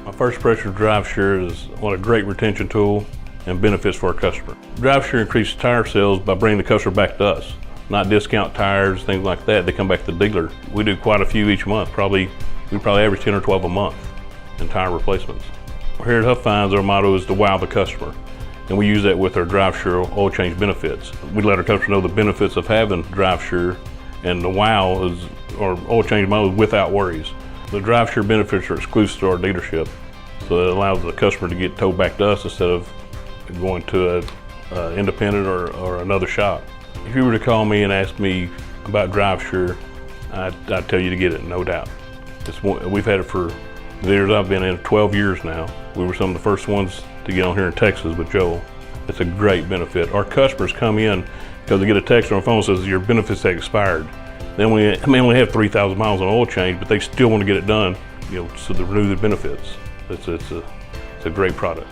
My First Pressure DriveSure is a great retention tool and benefits for our customer. DriveSure increases tire sales by bringing the customer back to us, not discount tires, things like that. They come back to the dealer. We do quite a few each month. We probably average 10 or 12 a month in tire replacements. Here at Huff Finds, our motto is to wow the customer, and we use that with our DriveSure oil change benefits. We let our customer know the benefits of having DriveSure, and the wow is our oil change mode without worries. The DriveSure benefits are exclusive to our dealership, so it allows the customer to get towed back to us instead of going to an independent or another shop. If you were to call me and ask me about DriveSure, I'd tell you to get it, no doubt. We've had it for the years I've been in, 12 years now. We were some of the first ones to get on here in Texas with Joel. It's a great benefit. Our customers come in because they get a text on their phone that says your benefits have expired. They only have 3,000 miles on oil change, but they still want to get it done, so to renew the benefits. It's a great product.